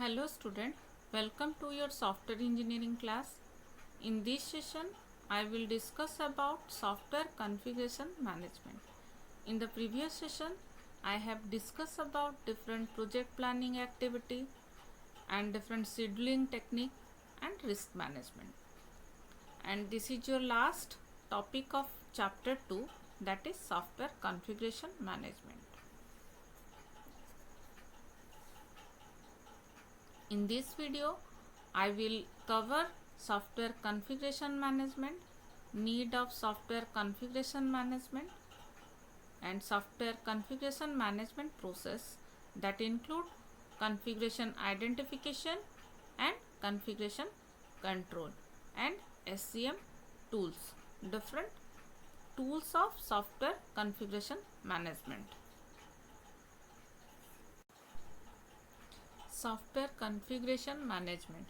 Hello student, welcome to your software engineering class. In this session, I will discuss about software configuration management. In the previous session, I have discussed about different project planning activity and different scheduling technique and risk management. And this is your last topic of chapter 2, that is software configuration management. In this video, I will cover software configuration management, need of software configuration management, and software configuration management process that include configuration identification and configuration control and SCM tools, different tools of software configuration management. Software configuration management.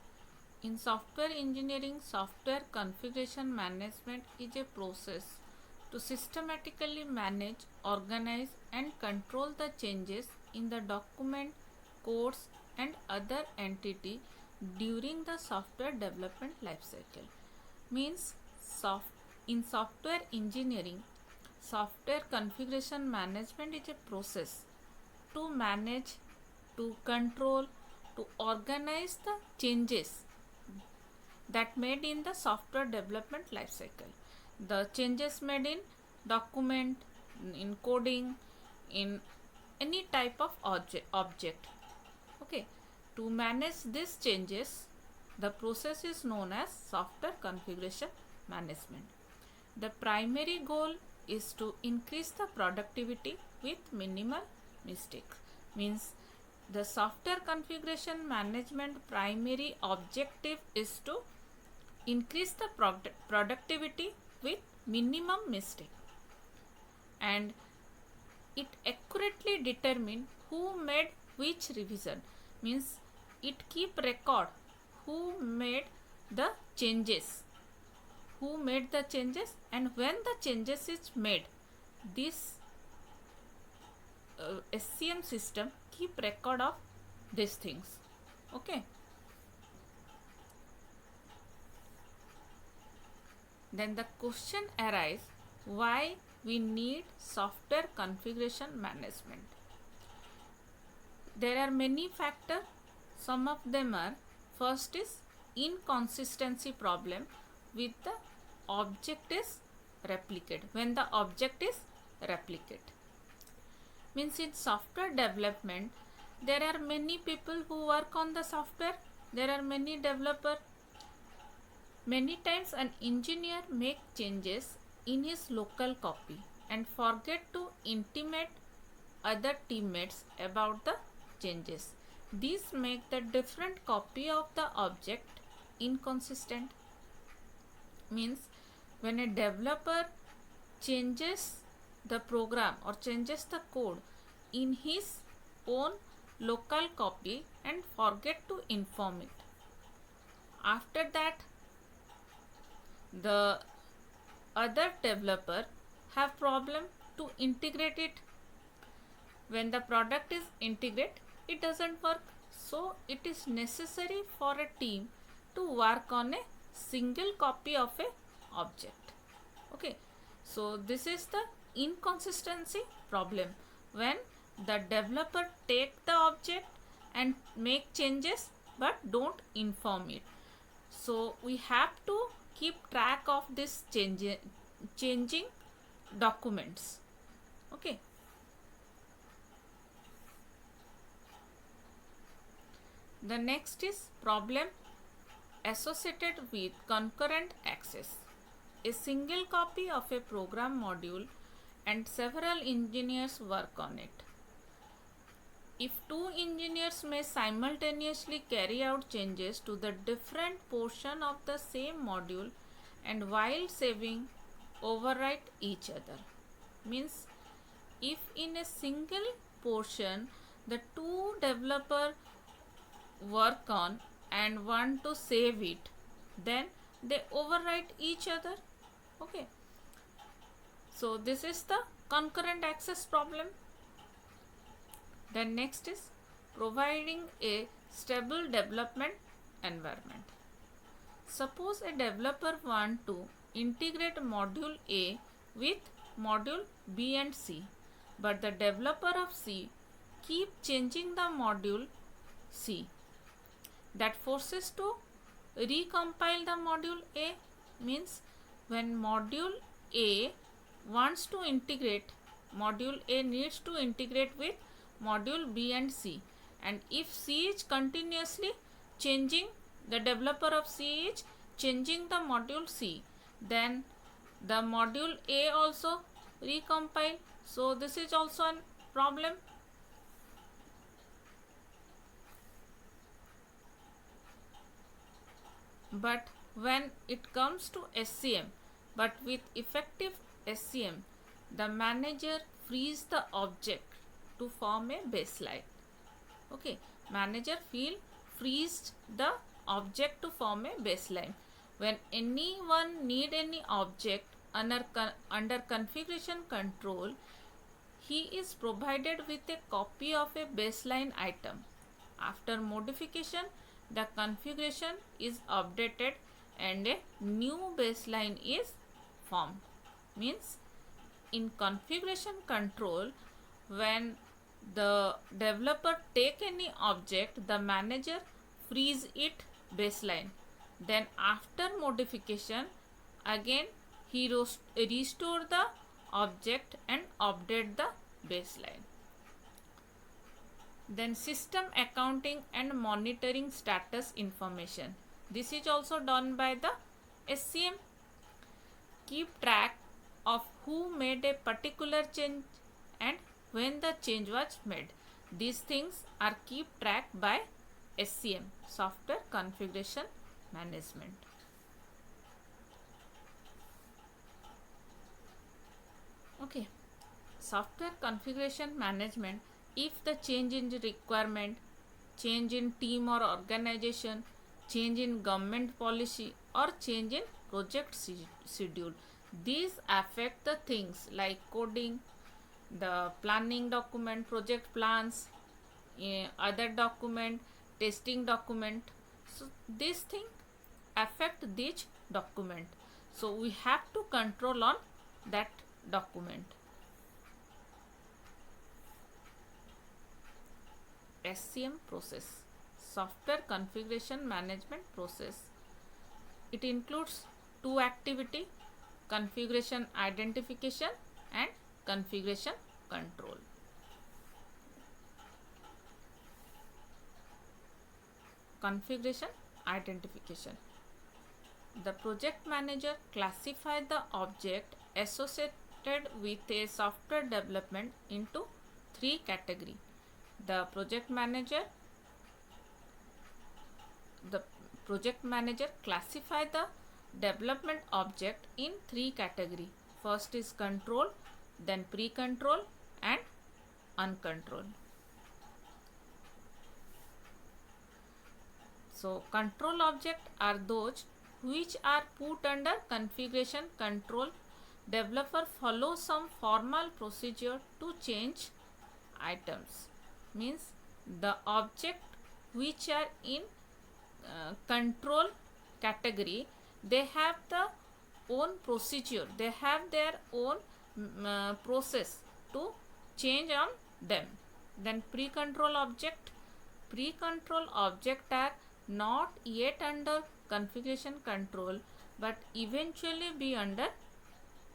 In software engineering, software configuration management is a process to systematically manage, organize, and control the changes in the document, codes, and other entity during the software development lifecycle. Means in software engineering, software configuration management is a process to manage, to control, to organize the changes that made in the software development lifecycle. The changes made in document, in coding, in any type of object. Okay, to manage these changes, the process is known as software configuration management. The primary goal is to increase the productivity with minimal mistakes. Means the software configuration management primary objective is to increase the productivity with minimum mistake, and it accurately determine who made which revision. Means it keep record who made the changes, and when the changes is made. This SCM system keep record of these things. Okay. Then the question arises, why we need software configuration management? There are many factors. Some of them are, first is inconsistency problem with the object is replicate. When the object is replicate. Means in software development, there are many people who work on the software. There are many developers. Many times an engineer make changes in his local copy and forget to intimate other teammates about the changes. These make the different copy of the object inconsistent. Means when a developer changes the program or changes the code in his own local copy and forget to inform it. After that, the other developer have problem to integrate it. When the product is integrated, it doesn't work. So it is necessary for a team to work on a single copy of a object. Okay, so this is the inconsistency problem, when the developer take the object and make changes but don't inform it. So we have to keep track of this changing documents. Okay. The next is problem associated with concurrent access. A single copy of a program module and several engineers work on it. If two engineers may simultaneously carry out changes to the different portion of the same module and while saving overwrite each other. Means if in a single portion the two developers work on and want to save it, then they overwrite each other. Okay. So this is the concurrent access problem. Then next is providing a stable development environment. Suppose a developer want to integrate module A with module B and C, but the developer of C keep changing the module C. That forces to recompile the module A. Means when module A wants to integrate, module A needs to integrate with module B and C, and if C is continuously changing, the developer of C is changing the module C, then the module A also recompile. So this is also a problem. But when it comes to SCM, but with effective SCM, the manager frees the object to form a baseline. Okay, manager frees the object to form a baseline. When anyone need any object under configuration control, he is provided with a copy of a baseline item. After modification, the configuration is updated and a new baseline is formed. Means in configuration control, when the developer take any object, the manager frees it baseline. Then after modification, again he restore the object and update the baseline. Then system accounting and monitoring status information. This is also done by the SCM. Keep track of who made a particular change and when the change was made. These things are keep track by SCM, Software Configuration Management. Okay, Software Configuration Management, if the change in the requirement, change in team or organization, change in government policy or change in project schedule, these affect the things like coding, the planning document, project plans, other document, testing document. So this thing affect this document. So we have to control on that document. SCM process, Software Configuration Management process. It includes two activity: configuration identification and configuration control. Configuration identification. The project manager classify the object associated with a software development into three categories. The project manager classify the development object in three categories. First is control, then pre-control and uncontrolled. So control object are those which are put under configuration control. Developer follows some formal procedure to change items. Means the object which are in control category, they have the own procedure, they have their own process to change on them. Then pre-control object are not yet under configuration control but eventually be under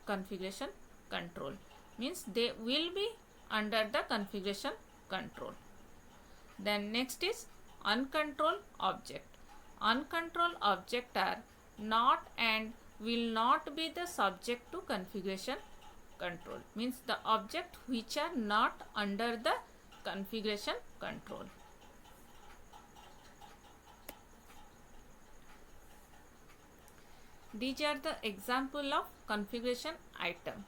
configuration control. Means they will be under the configuration control. Then next is uncontrolled object. Uncontrolled object are not and will not be the subject to configuration control. Means the object which are not under the configuration control. These are the example of configuration item.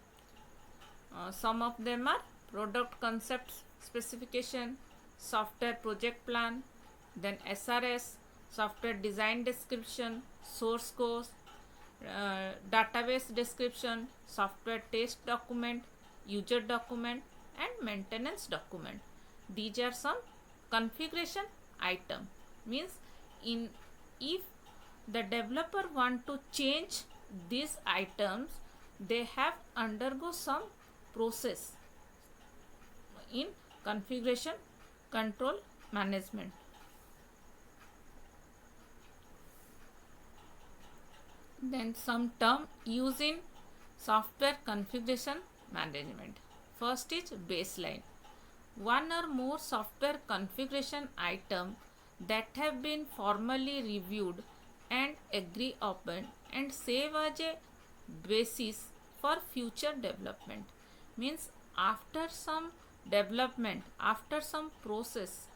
Some of them are product concept specification, software project plan, then SRS, software design description, source code, database description, software test document, user document and maintenance document. These are some configuration item. Means in if the developer want to change these items, they have undergo some process in configuration control management. Then some term used in software configuration management. First is baseline. One or more software configuration item that have been formally reviewed and agreed upon and serve as a basis for future development. Means after some development, after some process,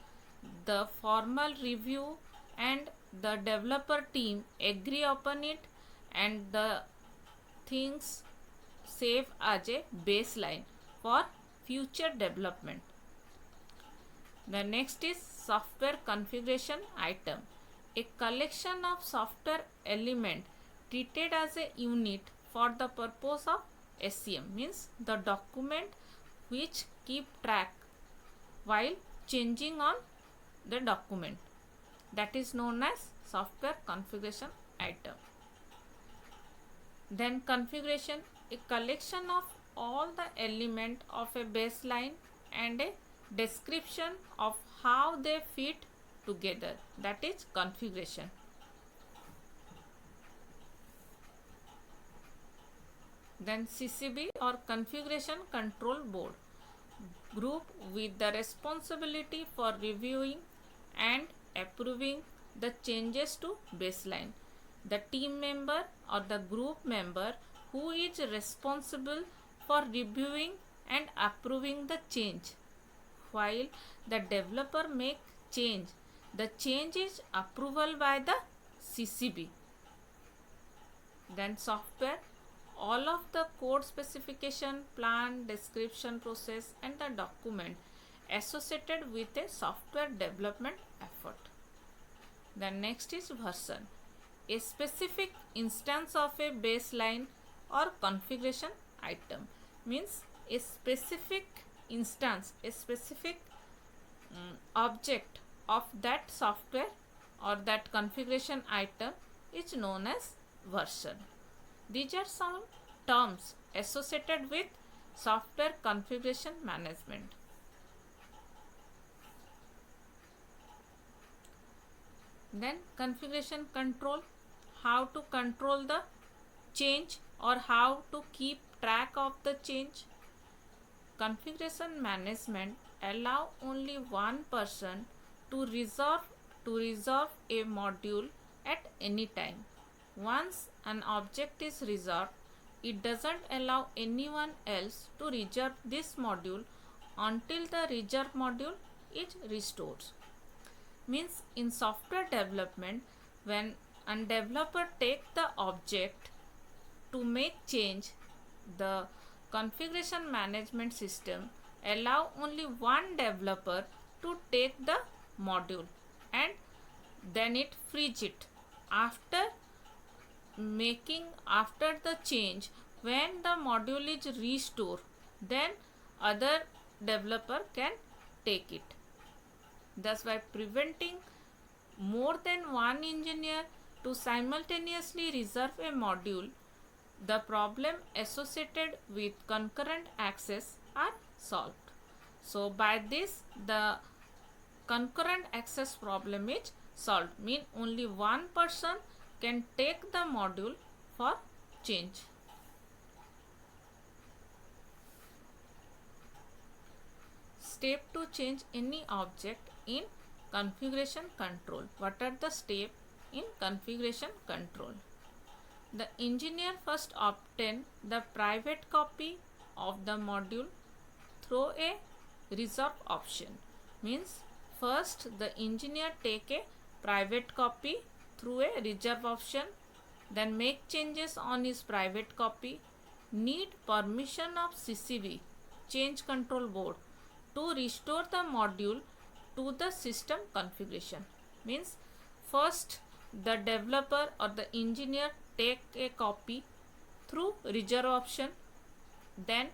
the formal review and the developer team agree upon it, and the things save as a baseline for future development. The next is software configuration item. A collection of software element treated as a unit for the purpose of SCM. Means the document which keep track while changing on the document. That is known as software configuration item. Then configuration, a collection of all the element of a baseline and a description of how they fit together. That is configuration. Then CCB or configuration control board, group with the responsibility for reviewing and approving the changes to baseline. The team member or the group member who is responsible for reviewing and approving the change. While the developer make change, the change is approval by the CCB. Then software, all of the code specification, plan, description, process and the document associated with a software development effort. The next is version, a specific instance of a baseline or configuration item. Means a specific instance, a specific object of that software or that configuration item is known as version. These are some terms associated with software configuration management. Then configuration control, how to control the change or how to keep track of the change. Configuration management allow only one person to resolve a module at any time. Once an object is resolved, it doesn't allow anyone else to resolve this module until the resolved module is restored. Means in software development, when a developer takes the object to make change, the configuration management system allow only one developer to take the module and then it frees it. After the change, when the module is restored, then other developer can take it. Thus, by preventing more than one engineer to simultaneously resolve a module, the problem associated with concurrent access are solved. So by this the concurrent access problem is solved. Mean only one person can take the module for change. Step to change any object in configuration control. What are the steps in configuration control? The engineer first obtain the private copy of the module through a reserve option. Means first the engineer take a private copy through a reserve option, then make changes on his private copy, need permission of CCB, change control board, to restore the module to the system configuration. Means first the developer or the engineer take a copy through reserve option, then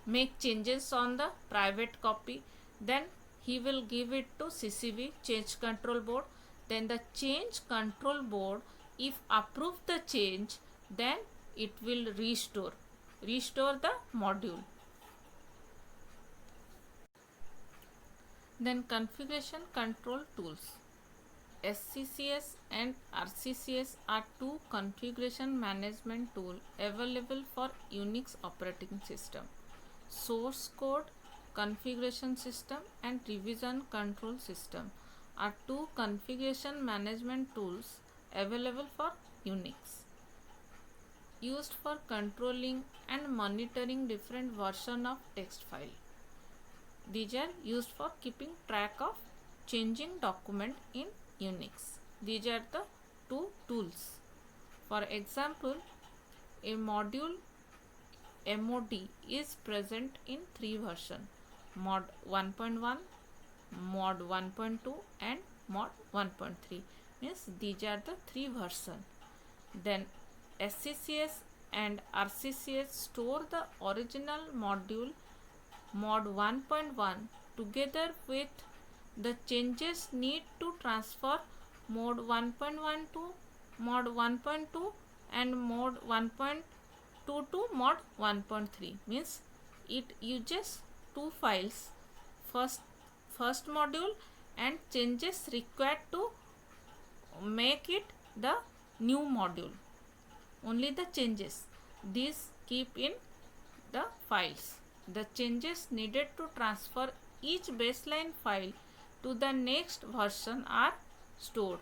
make changes on the private copy, then he will give it to CCB, change control board. Then the change control board, if approve the change, then it will restore the module. Then configuration control tools. SCCS and RCCS are two configuration management tools available for Unix operating system. Source code configuration system and revision control system are two configuration management tools available for Unix, used for controlling and monitoring different versions of text file. These are used for keeping track of changing document in Unix. These are the two tools. For example, a module MOD is present in three versions: mod 1.1, mod 1.2 and mod 1.3. Means these are the three versions. Then SCCS and RCCS store the original module mod 1.1 together with the changes need to transfer mod 1.1 to mod 1.2 and mod 1.2 to mod 1.3. Means it uses two files, first module and changes required to make it the new module. Only the changes, these keep in the files. The changes needed to transfer each baseline file to the next version are stored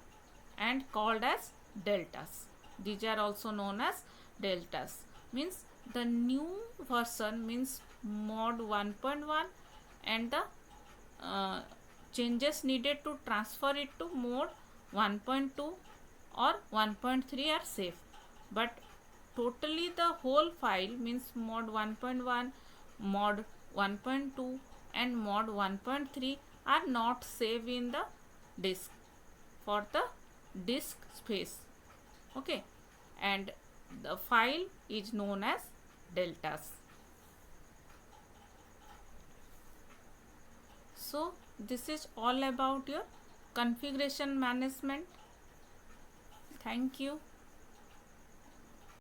and called as deltas. These are also known as deltas. Means the new version means mod 1.1 and the changes needed to transfer it to mod 1.2 or 1.3 are safe, but totally the whole file means mod 1.1, mod 1.2 and mod 1.3 are not saved in the disk for the disk space. Okay, and the file is known as deltas. So this is all about your configuration management. Thank you.